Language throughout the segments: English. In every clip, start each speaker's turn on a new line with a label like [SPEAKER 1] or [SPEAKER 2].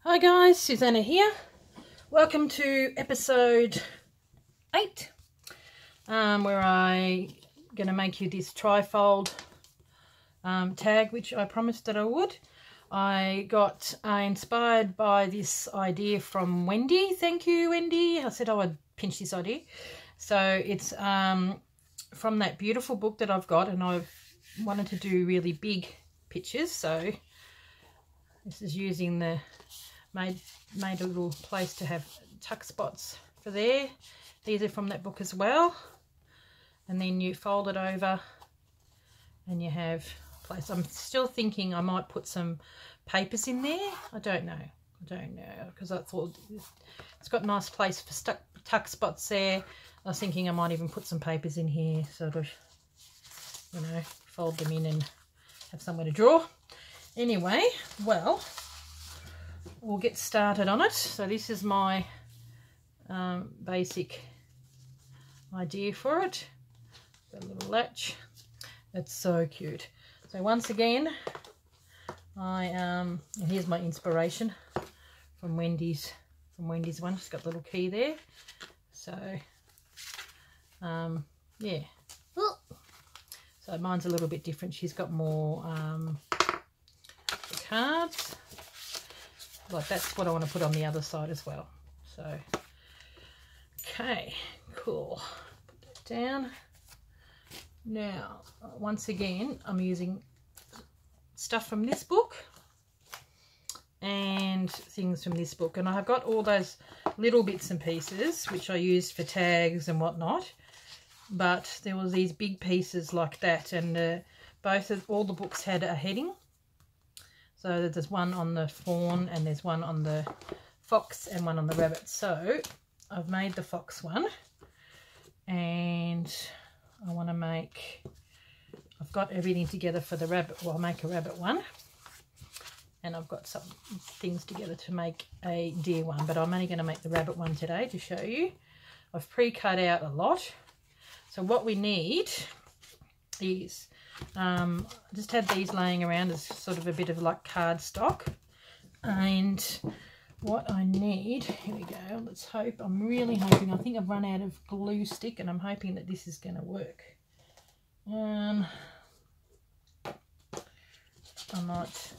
[SPEAKER 1] Hi guys, Susanna here. Welcome to episode 8, where I'm going to make you this trifold tag, which I promised that I would. I got inspired by this idea from Wendy. Thank you, Wendy. I said I would pinch this idea. So it's from that beautiful book that I've got, and I've wanted to do really big pictures. So this is using the made a little place to have tuck spots for there. These are from that book as well. And then you fold it over and you have a place. I'm still thinking I might put some papers in there. I don't know because I thought it's got a nice place for tuck spots there. I was thinking I might even put some papers in here, sort of, you know, fold them in and have somewhere to draw. Anyway, well, we'll get started on it. So this is my basic idea for it. Got a little latch. It's so cute. So once again, and here's my inspiration from Wendy's one. She's got the little key there. So yeah. So mine's a little bit different. She's got more cards. Like that's what I want to put on the other side as well. So okay, cool. Put that down. Now once again I'm using stuff from this book and things from this book, and I have got all those little bits and pieces which I used for tags and whatnot, but there was these big pieces like that, and all the books had a heading. So there's one on the fawn and there's one on the fox and one on the rabbit. So I've made the fox one, and I want to make, I've got everything together for the rabbit. Well, I'll make a rabbit one, and I've got some things together to make a deer one, but I'm only going to make the rabbit one today to show you. I've pre-cut out a lot. So what we need is, I just had these laying around as sort of a bit of like cardstock, and what I need, here we go, let's hope, I'm really hoping, I think I've run out of glue stick, and I'm hoping that this is going to work. I might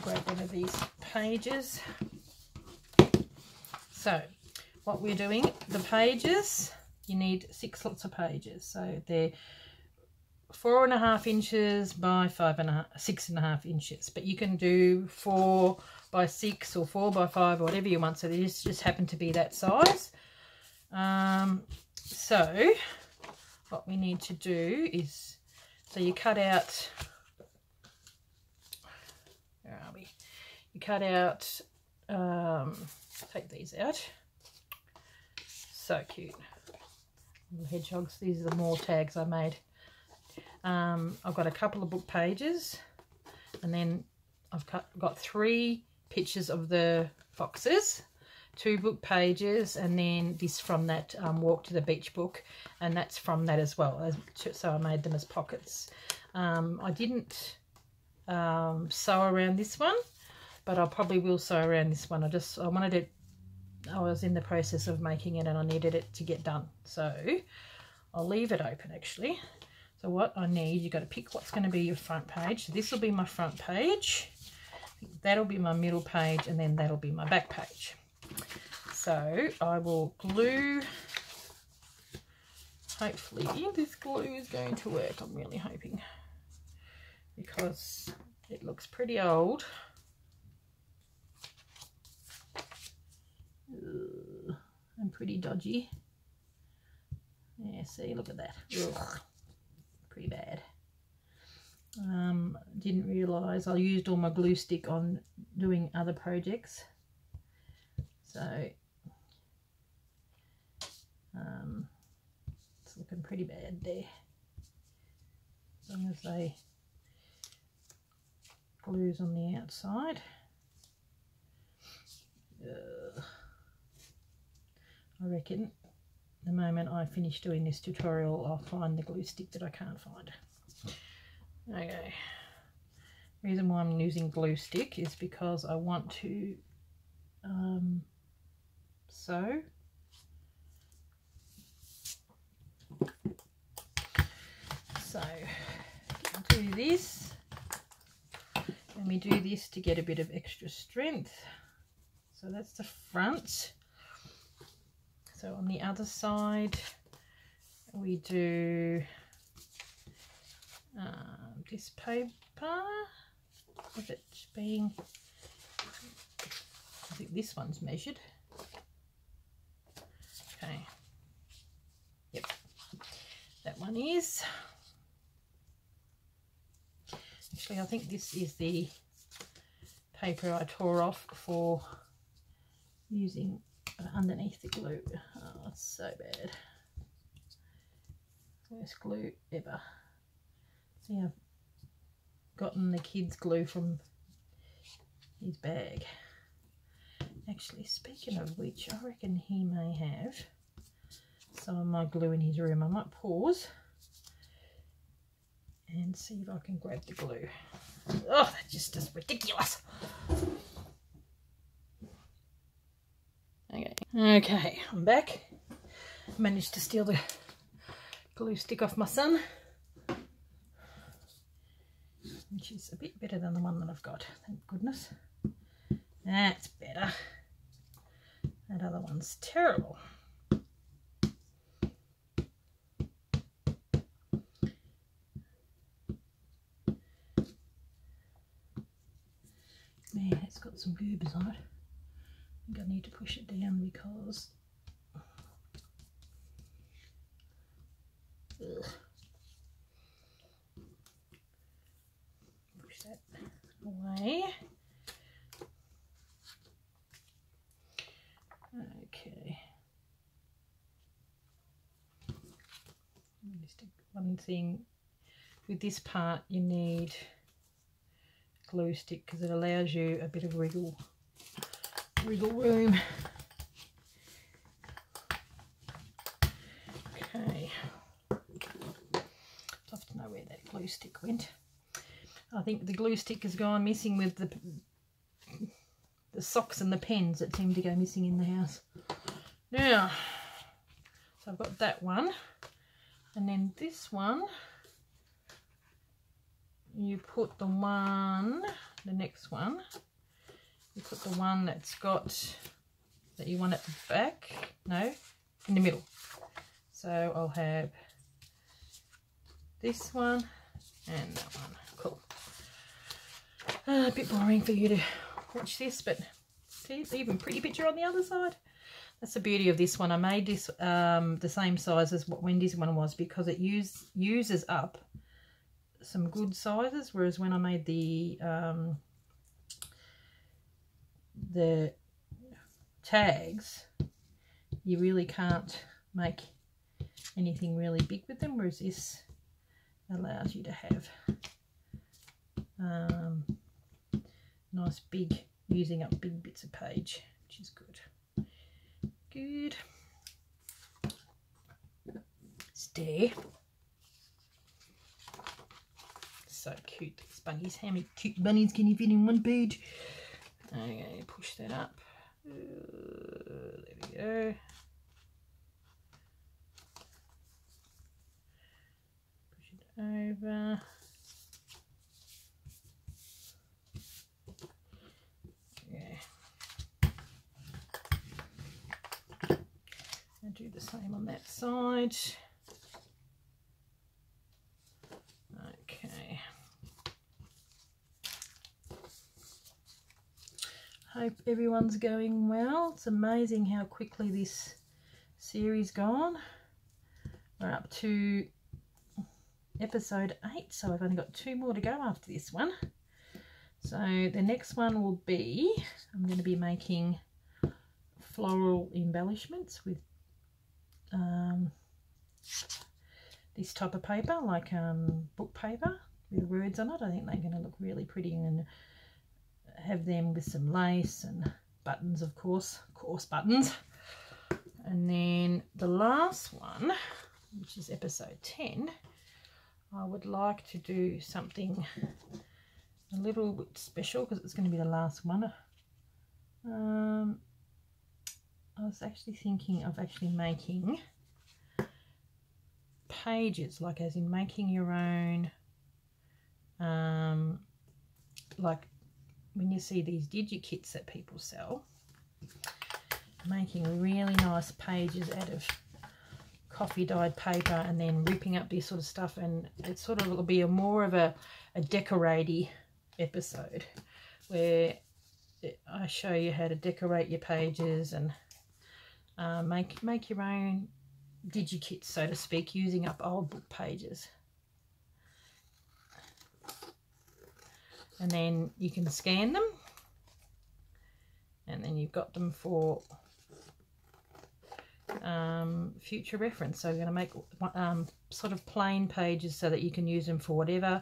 [SPEAKER 1] grab one of these pages. So what we're doing, the pages, you need 6 lots of pages, so they're 4.5 inches by 6.5 inches, but you can do 4 by 6 or 4 by 5 or whatever you want, so these just happen to be that size. So what we need to do is, so you cut out, where are we, you cut out, take these out, so cute, little hedgehogs. These are the more tags I made. I've got a couple of book pages, and then I've got 3 pictures of the foxes, 2 book pages, and then this from that Walk to the Beach book, and that's from that as well. So I made them as pockets. I didn't sew around this one, but I probably will sew around this one. I was in the process of making it and I needed it to get done, so I'll leave it open actually. So what I need, you've got to pick what's going to be your front page. So this will be my front page, that'll be my middle page, and then that'll be my back page. So I will glue, hopefully this glue is going to work, I'm really hoping, because it looks pretty old. And pretty dodgy. Yeah, see, look at that. Ugh. Pretty bad. Didn't realise I used all my glue stick on doing other projects, so it's looking pretty bad there. As long as they glues on the outside. I reckon the moment I finish doing this tutorial, I'll find the glue stick that I can't find. Okay. The reason why I'm using glue stick is because I want to so. So do this, and we do this to get a bit of extra strength. So that's the front. So on the other side we do this paper, with it being, I think this one's measured. Okay, yep, that one is. Actually, I think this is the paper I tore off for using underneath the glue. Oh, it's so bad. Worst glue ever. See, I've gotten the kids' glue from his bag. Actually, speaking of which, I reckon he may have some of my glue in his room. I might pause and see if I can grab the glue. Oh, that's just ridiculous. Okay, I'm back. Managed to steal the glue stick off my son, which is a bit better than the one that I've got, thank goodness. That's better. That other one's terrible. Man, it's got some goobers on it. I think I need to push it down because push that away. Okay. Just one thing with this part, you need glue stick because it allows you a bit of wriggle room. Okay, tough to know where that glue stick went. I think the glue stick has gone missing with the socks and the pens that seem to go missing in the house. Now, so I've got that one, and then this one, you put the next one, you put the one that's got, that you want at the back, no, in the middle. So I'll have this one and that one. Cool. A bit boring for you to watch this, but see, even pretty picture on the other side. That's the beauty of this one. I made this the same size as what Wendy's one was because it uses up some good sizes, whereas when I made the tags, you really can't make anything really big with them, whereas this allows you to have nice big, using up big bits of page, which is good. Good. Stay. So cute, these bunnies. How many cute bunnies can you fit in one page? Okay, push that up. There we go. Push it over. Yeah. I'll do the same on that side. Okay. Hope everyone's going well. It's amazing how quickly this series gone. We're up to episode 8, so I've only got 2 more to go after this one. So the next one will be, I'm going to be making floral embellishments with this type of paper, like book paper with words on it. I think they're going to look really pretty, and have them with some lace and buttons, of course buttons. And then the last one, which is episode 10, I would like to do something a little bit special because it's going to be the last one. I was actually thinking of actually making pages, like as in making your own, like when you see these DigiKits that people sell, making really nice pages out of coffee dyed paper and then ripping up this sort of stuff, and it sort of will be more of a decorate-y episode where I show you how to decorate your pages and make your own DigiKits, so to speak, using up old book pages. And then you can scan them, and then you've got them for future reference. So you're going to make sort of plain pages so that you can use them for whatever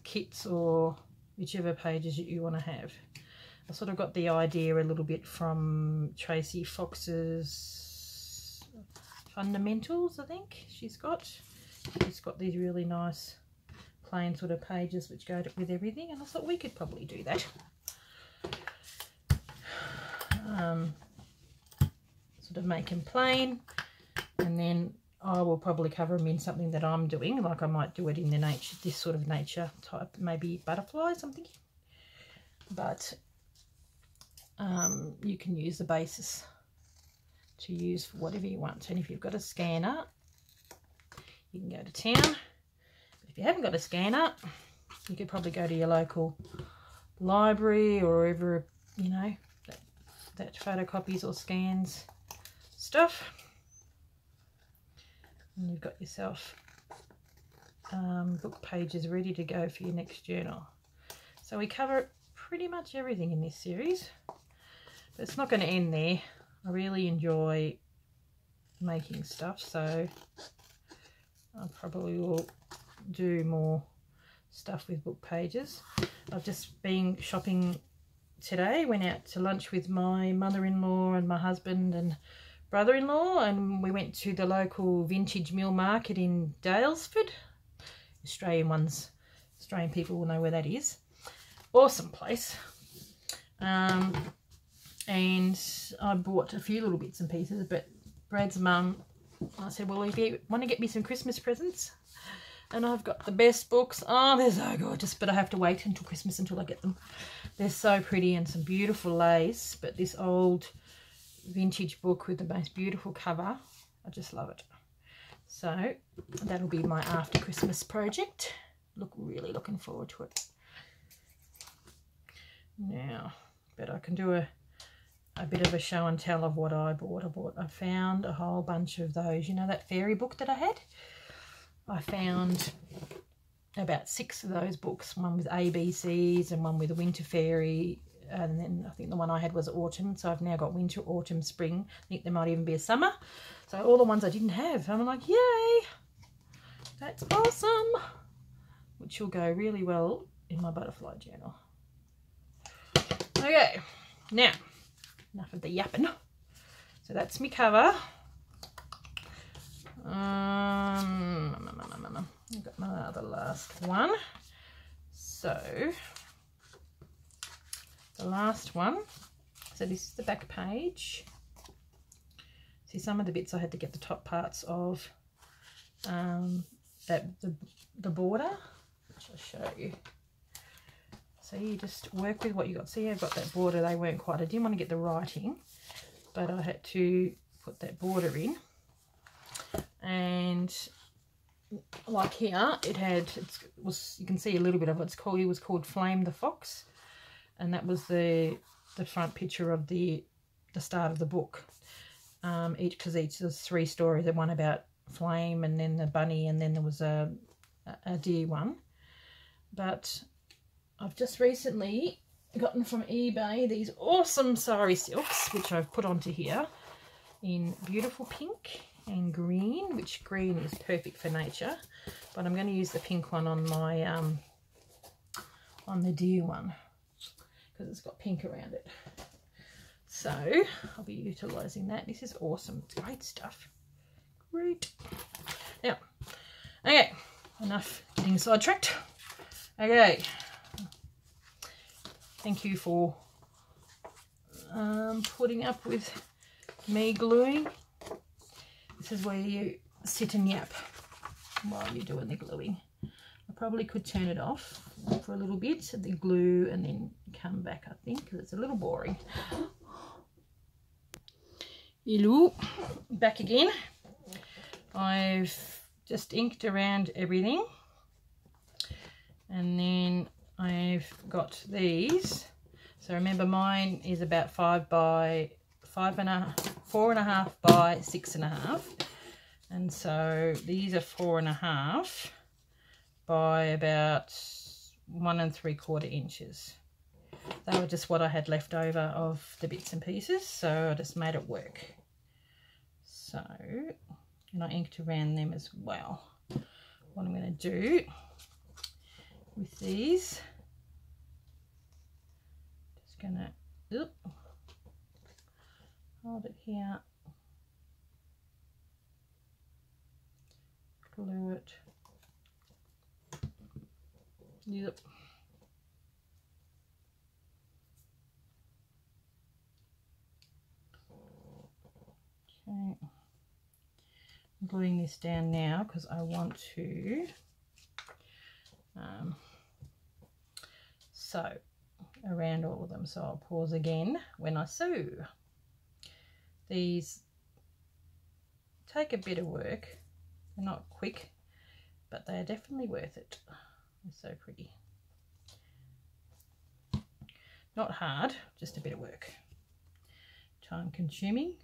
[SPEAKER 1] kits or whichever pages you want to have. I sort of got the idea a little bit from Tracy Fox's Fundamentals, I think she's got these really nice plain sort of pages which go with everything, and I thought we could probably do that. Sort of make them plain, and then I will probably cover them in something that I'm doing, like I might do it in the nature, this sort of nature type, maybe butterflies I'm thinking, but you can use the basis to use for whatever you want. And if you've got a scanner, you can go to town. If you haven't got a scanner, you could probably go to your local library or wherever, you know, that photocopies or scans stuff. And you've got yourself book pages ready to go for your next journal. So we cover pretty much everything in this series, but it's not going to end there. I really enjoy making stuff, so I probably will do more stuff with book pages. I've just been shopping today, went out to lunch with my mother-in-law and my husband and brother-in-law, and we went to the local vintage mill market in Daylesford. Australian people will know where that is. Awesome place. And I bought a few little bits and pieces, but Brad's mum, I said, well, if you want to get me some Christmas presents, and I've got the best books. Oh, they're so gorgeous, but I have to wait until Christmas until I get them. They're so pretty and some beautiful lace, but this old vintage book with the most beautiful cover, I just love it. So that'll be my after Christmas project. Really looking forward to it. Now, but I can do a bit of a show and tell of what I bought. I found a whole bunch of those, you know, that fairy book that I had. I found about 6 of those books, one with ABCs and one with a winter fairy, and then I think the one I had was autumn, so I've now got winter, autumn, spring. I think there might even be a summer. So all the ones I didn't have, I'm like, yay, that's awesome, which will go really well in my butterfly journal. Okay, now enough of the yapping. So that's my cover. I've got my other last one. So the last one, so this is the back page. See, some of the bits I had to get the top parts of the border, which I'll show you. So you just work with what you got. See, I've got that border, they weren't quite, I didn't want to get the writing, but I had to put that border in. And like here, it had, you can see a little bit of it. It was called Flame the Fox, and that was the front picture of the start of the book. Because each there's 3 stories, the one about Flame, and then the bunny, and then there was a deer one. But I've just recently gotten from eBay these awesome sari silks, which I've put onto here in beautiful pink and green, which green is perfect for nature, but I'm going to use the pink one on my on the deer one because it's got pink around it. So I'll be utilising that. This is awesome. It's great stuff. Great. Now, okay, enough getting sidetracked. Okay, Thank you for putting up with me gluing. This is where you sit and yap while you're doing the gluing. I probably could turn it off for a little bit, the glue, and then come back, I think, because it's a little boring. Hello, back again. I've just inked around everything, and then I've got these. So remember, mine is about 4.5 by 6.5, and so these are 4.5 by about 1 3/4 inches. They were just what I had left over of the bits and pieces, so I just made it work. So, and I inked around them as well. What I'm going to do with these, just going to hold it here, glue it. Yep. Okay. I'm gluing this down now because I want to sew around all of them. So I'll pause again when I sew. These take a bit of work. They're not quick, but they're definitely worth it. They're so pretty. Not hard, just a bit of work. Time consuming.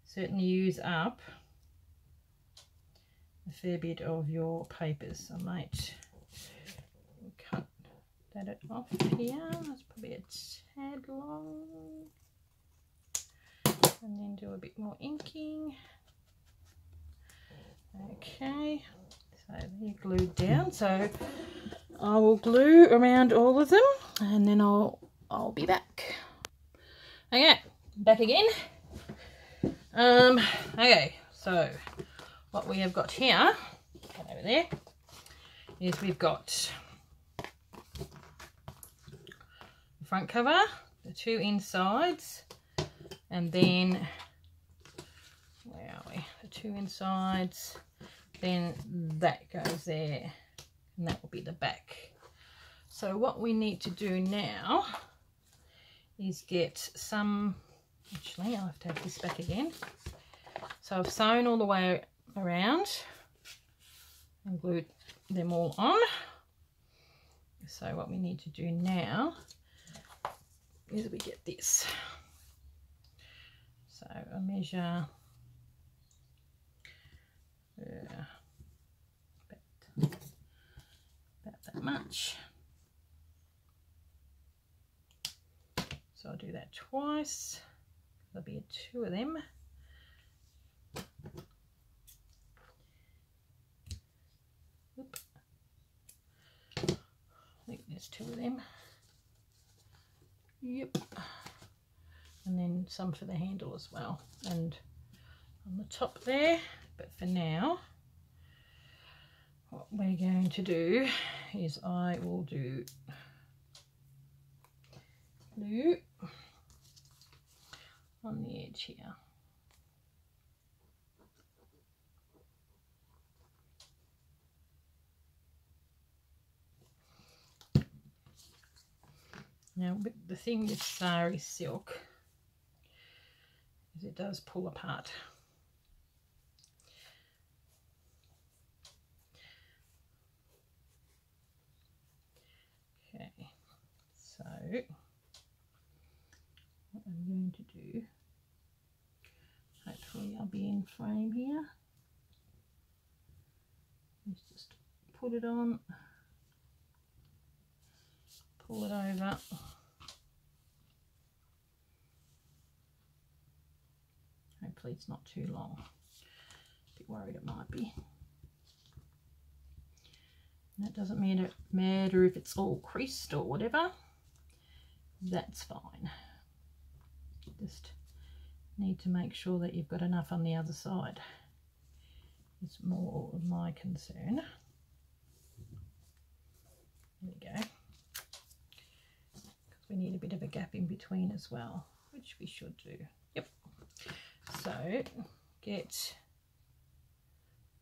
[SPEAKER 1] Certainly use up a fair bit of your papers. I might cut that off here. That's probably a tad long. And then do a bit more inking. Okay, so they're glued down. So I will glue around all of them, and then I'll be back. Okay, back again. Okay, so what we have got here, over there, is we've got the front cover, the 2 insides, and then, where are we? The 2 insides, then that goes there, and that will be the back. So what we need to do now is get some, actually I'll have to have this back again. So I've sewn all the way around and glued them all on. So what we need to do now is we get this. So I measure about that much. So I'll do that twice. There'll be 2 of them. Oop. I think there's 2 of them. Yep. And then some for the handle as well, and on the top there. But for now, what we're going to do is I will do glue on the edge here. Now the thing with sari silk is it does pull apart. Okay, so what I'm going to do, hopefully I'll be in frame here, is just put it on, pull it over, hopefully it's not too long, a bit worried it might be. And that doesn't matter if it's all creased or whatever, that's fine. Just need to make sure that you've got enough on the other side. It's more of my concern. There we go. we need a bit of a gap in between as well, which we should do. Yep. So get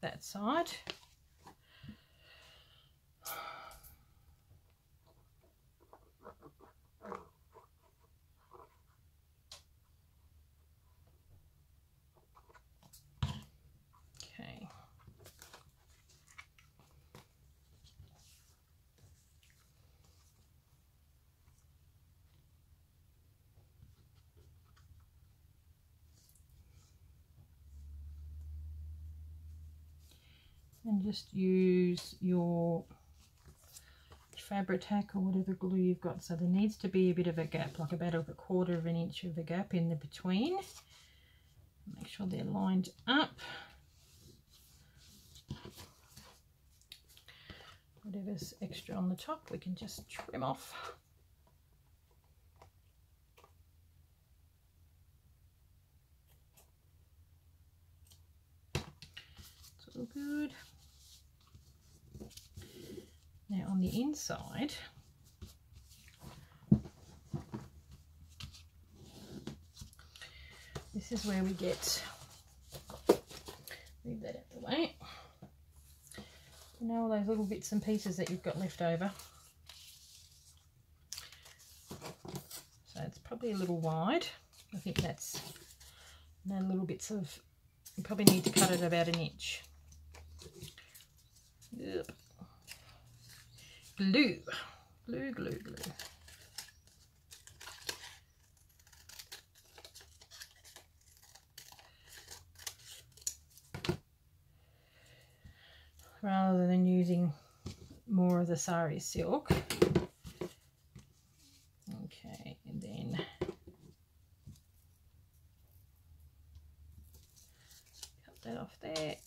[SPEAKER 1] that side. Okay. And just use your Fabri-Tac or whatever glue you've got. So there needs to be a bit of a gap, like about a 1/4 of an inch of a gap in the between. Make sure they're lined up. Whatever's extra on the top, we can just trim off. It's all good. Now on the inside, this is where we get, move that out the way. You know, all those little bits and pieces that you've got left over. So it's probably a little wide. I think that's, and then little bits of, you probably need to cut it about 1 inch. Yep. Glue, glue, glue, glue. Rather than using more of the sari silk. Okay, and then cut that off there.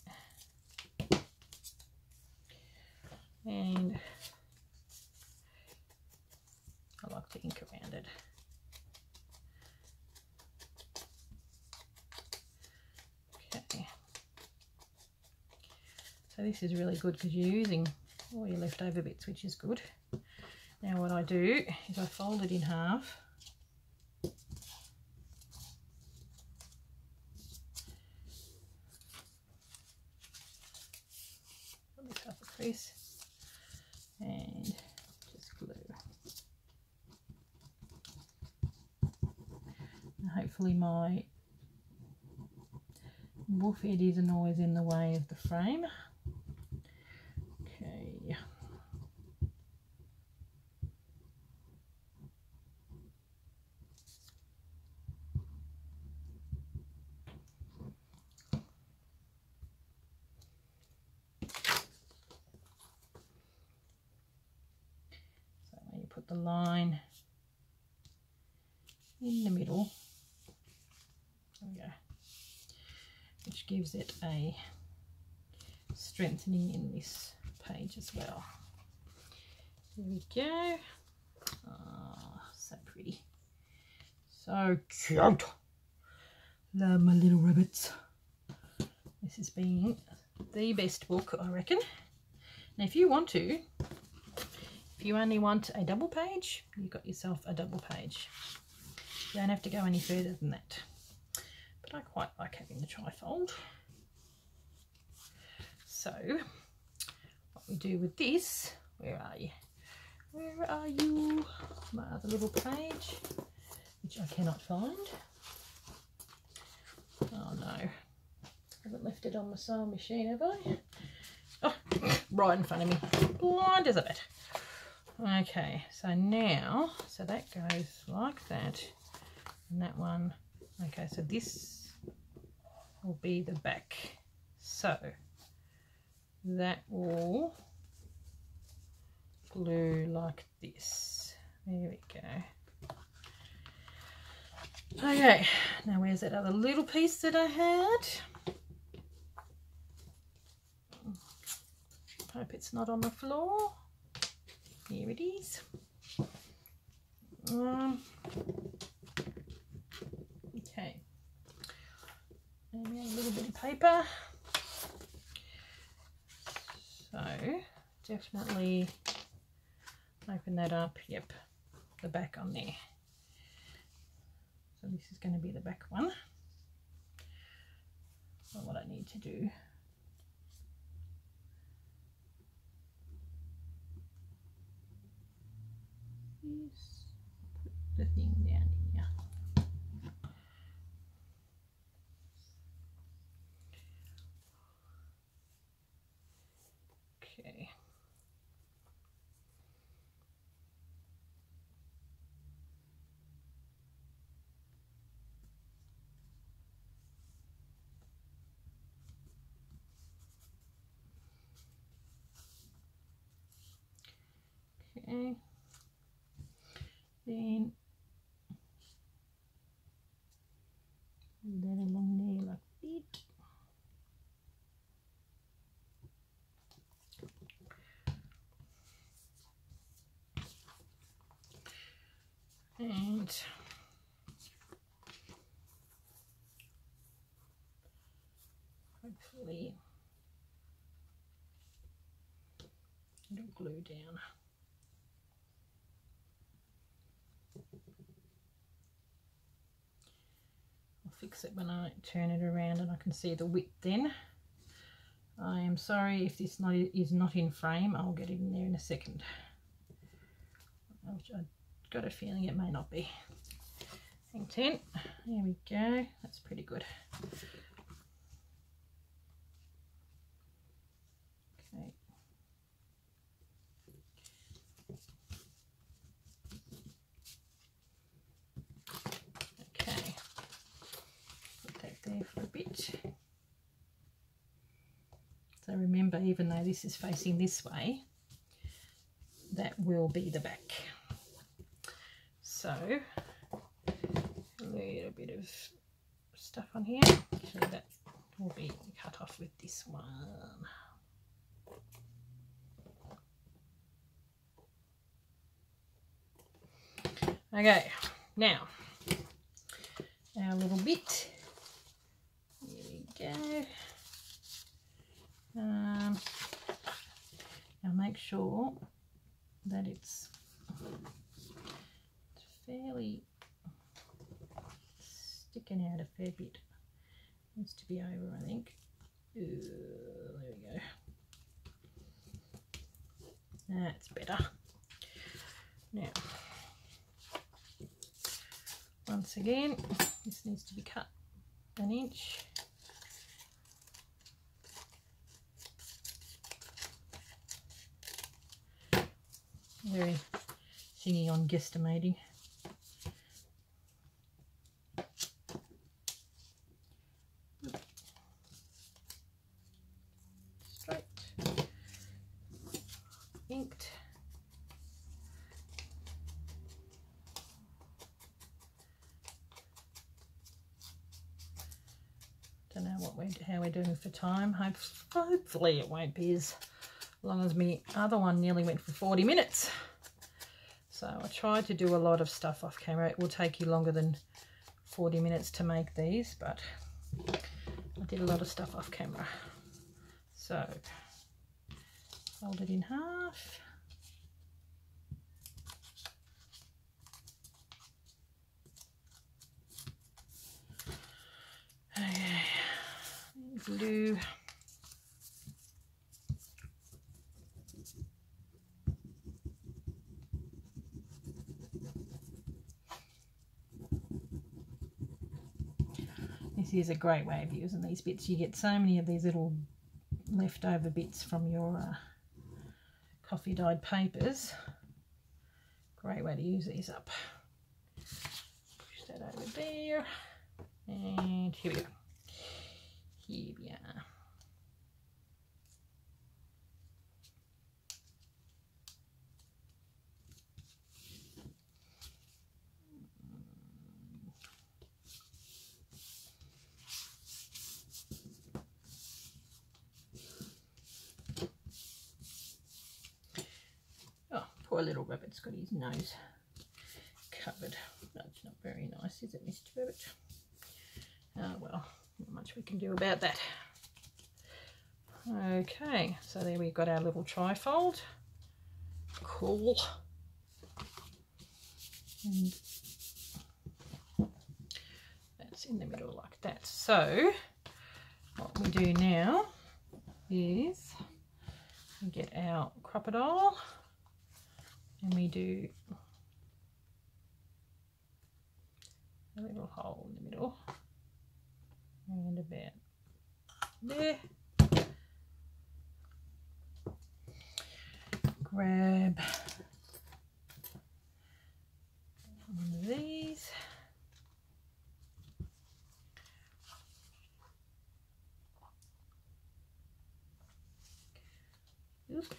[SPEAKER 1] And I like to ink around it. Okay. So this is really good because you're using all your leftover bits, which is good. Now what I do is I fold it in half. Put this half a crease and just glue. And hopefully my wolf head isn't always in the way of the frame. Okay. So when you put the line in the middle, there we go, which gives it a strengthening in this page as well. There we go. Oh, so pretty. So cute. Love my little rabbits. This has been the best book, I reckon. Now if you want to, if you only want a double page, you've got yourself a double page. You don't have to go any further than that. But I quite like having the trifold. So what we do with this, where are you? Where are you? My other little page, which I cannot find. Oh no, I haven't left it on my sewing machine, have I? Oh, right in front of me, blind as a bat. Okay, so now, so that goes like that, and that one, okay, so this will be the back. So that will glue like this. There we go. Okay, now where's that other little piece that I had? Hope it's not on the floor. Here it is. Okay. And we have a little bit of paper. So definitely open that up. Yep. the back on there. So this is going to be the back one. So what I need to do is put the thing down here. Okay. Okay. Then that along there like that. And hopefully it'll glue down. I'll fix it when I turn it around and I can see the width then. I am sorry if this is not in frame. I'll get it in there in a second. I've got a feeling it may not be. Hang 10. There we go. That's pretty good. Okay. Okay. Put that there for a bit. So remember, even though this is facing this way, that will be the back. So a little bit of stuff on here. Actually, that will be cut off with this one. Okay, now our little bit. Here we go. Now make sure that it's fairly sticking out a fair bit. Needs to be over, I think. There we go. That's better. Now, once again, this needs to be cut 1 inch. Very thingy on guesstimating. Straight. Inked. Don't know how we're doing for time. Hopefully it won't be as long as my other one nearly went for 40 minutes. So I tried to do a lot of stuff off camera. It will take you longer than 40 minutes to make these, but I did a lot of stuff off camera. So fold it in half. Okay, glue. This is a great way of using these bits. You get so many of these little leftover bits from your coffee dyed papers. Great way to use these up. Push that over there. And here we go. Here we are. Oh, poor little rabbit's got his nose covered. That's not very nice, is it, Mr. Rabbit? Oh well, not much we can do about that. Okay, so there we've got our little trifold. Cool. And that's in the middle like that. So what we do now is we get our crocodile and we do a little hole in the middle and about there. Grab one of these. Oops.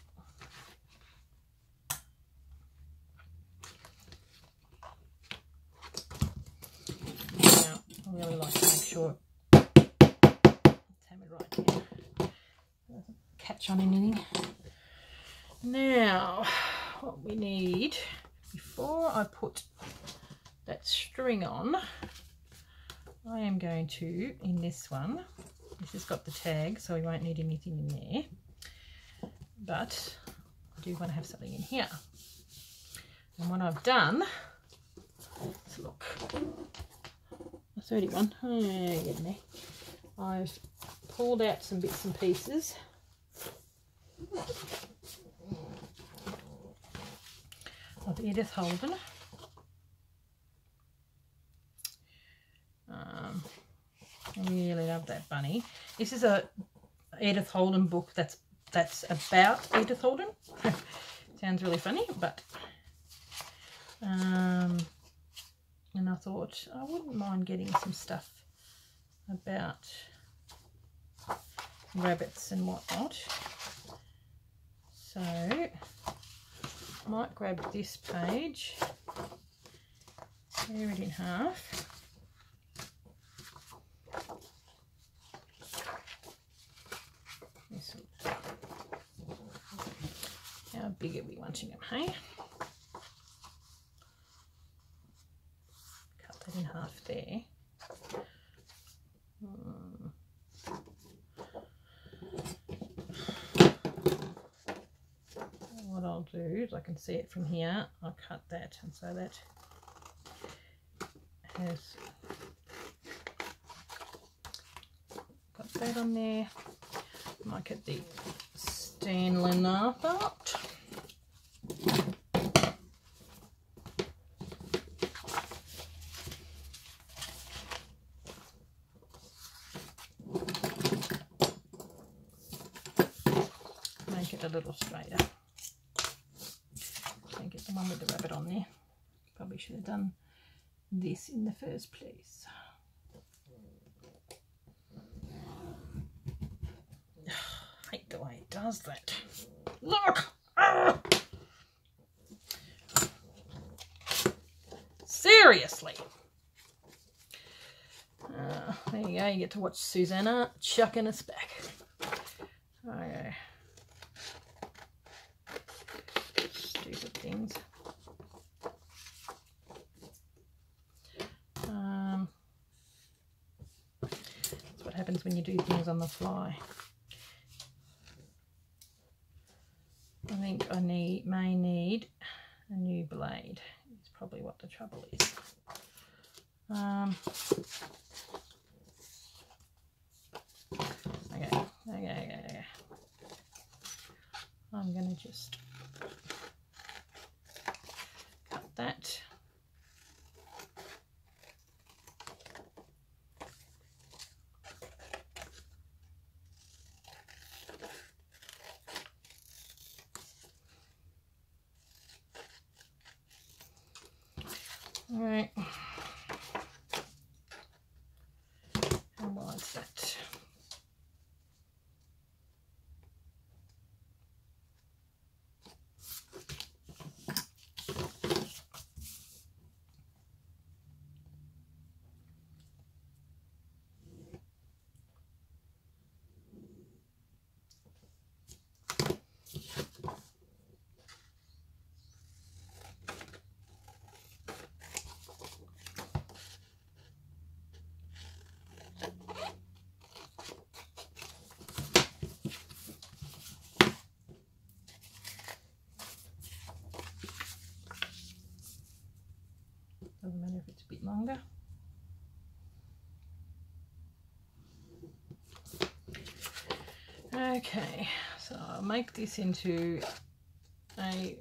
[SPEAKER 1] Now, I really like to make sure it's hammered right here. Doesn't catch on anything. Now, what we need, before I put that string on, I am going to, in this one, this has got the tag, so we won't need anything in there, but I do want to have something in here. And what I've done, let's look, a 31, oh, getting there. I've pulled out some bits and pieces. Of Edith Holden. I really love that bunny. This is a Edith Holden book that's about Edith Holden. Sounds really funny, but and I thought I wouldn't mind getting some stuff about rabbits and whatnot. So might grab this page, tear it in half, how big are we wanting them, hey? Cut that in half there. What I'll do is, I can see it from here, I'll cut that, and so that has got that on there. Might get the Stanley knife out. Make it a little straighter. Can't get the one with the rabbit on there. Probably should have done this in the first place. I hate the way it does that. Look! Ah! Seriously! There you go, you get to watch Susanna chucking us back. Okay. Stupid things. That's what happens when you do things on the fly. I think I may need a new blade. It's probably what the trouble is. Okay. I'm going to just cut that. All right. How wide's that? Doesn't matter if it's a bit longer. Okay, so I'll make this into a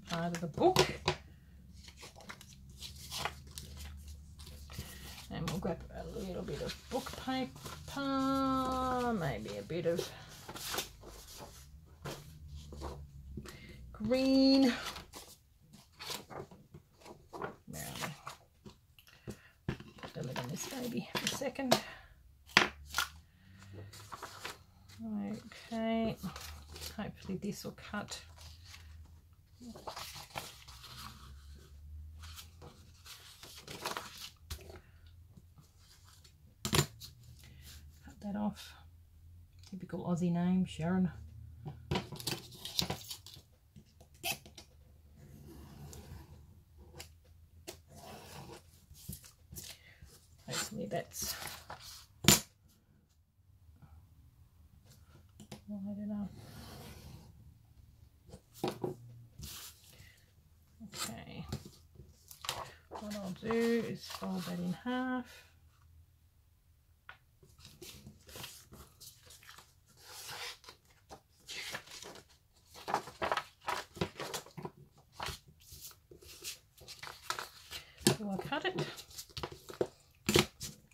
[SPEAKER 1] part of the book. And we'll grab a little bit of book paper, maybe a bit of green. Put the lid on this baby for a second. Okay, hopefully this will cut. Cut that off. Typical Aussie name, Sharon. Hopefully that's wide enough. Okay, what I'll do is fold that in half. Do I cut it?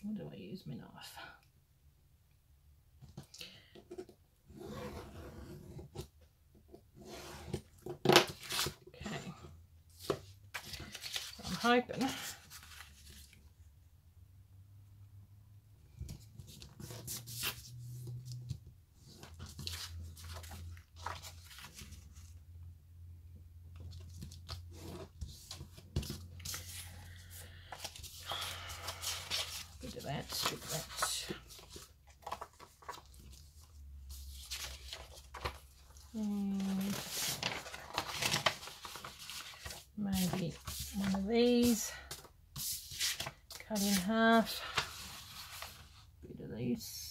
[SPEAKER 1] Or do I use my knife? Okay, so I'm hoping bit of that, strip that. And maybe one of these, cut in half, bit of this.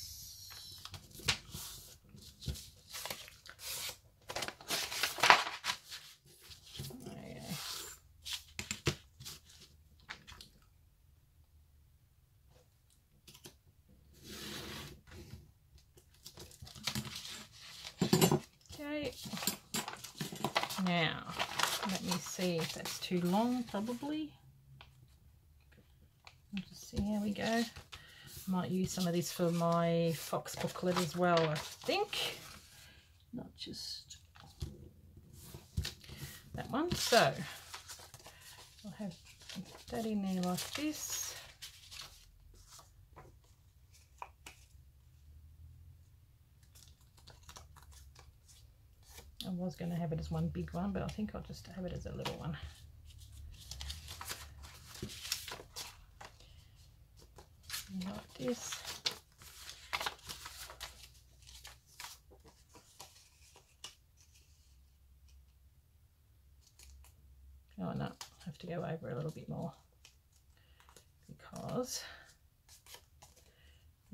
[SPEAKER 1] Okay, now let me see if that's too long, probably. I'll just see how we go. Might use some of this for my Fox booklet as well, I think. Not just that one. So I'll have that in there like this. I was going to have it as one big one, but I think I'll just have it as a little one. Like this. Oh no, I have to go over a little bit more because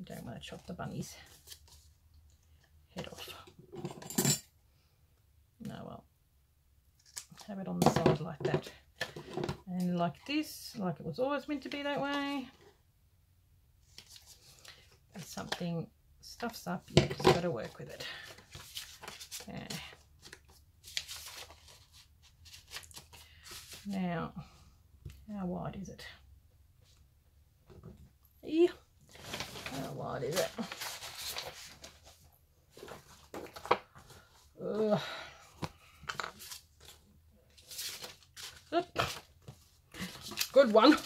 [SPEAKER 1] I don't want to chop the bunny's head off. No, well, have it on the side like that, and like this, like it was always meant to be that way. If something stuffs up, you just got to work with it. Okay. Now, how wide is it? Yeah. How wide is it? Ugh. Good one.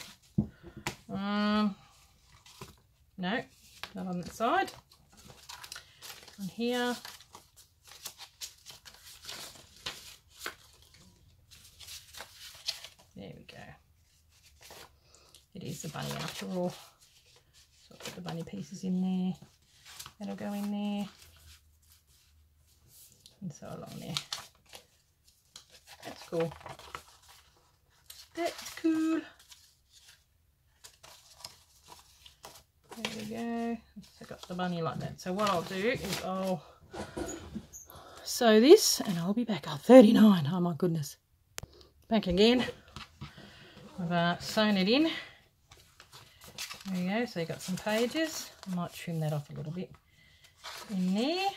[SPEAKER 1] No, not on that side. On here. There we go. It is the bunny after all. So I'll put the bunny pieces in there. That'll go in there. And so along there. That's cool. That's cool. There we go. So I got the bunny like that. So what I'll do is I'll sew this and I'll be back. Oh, 39. Oh my goodness. Back again. I've sewn it in. There you go, so you've got some pages. I might trim that off a little bit in there.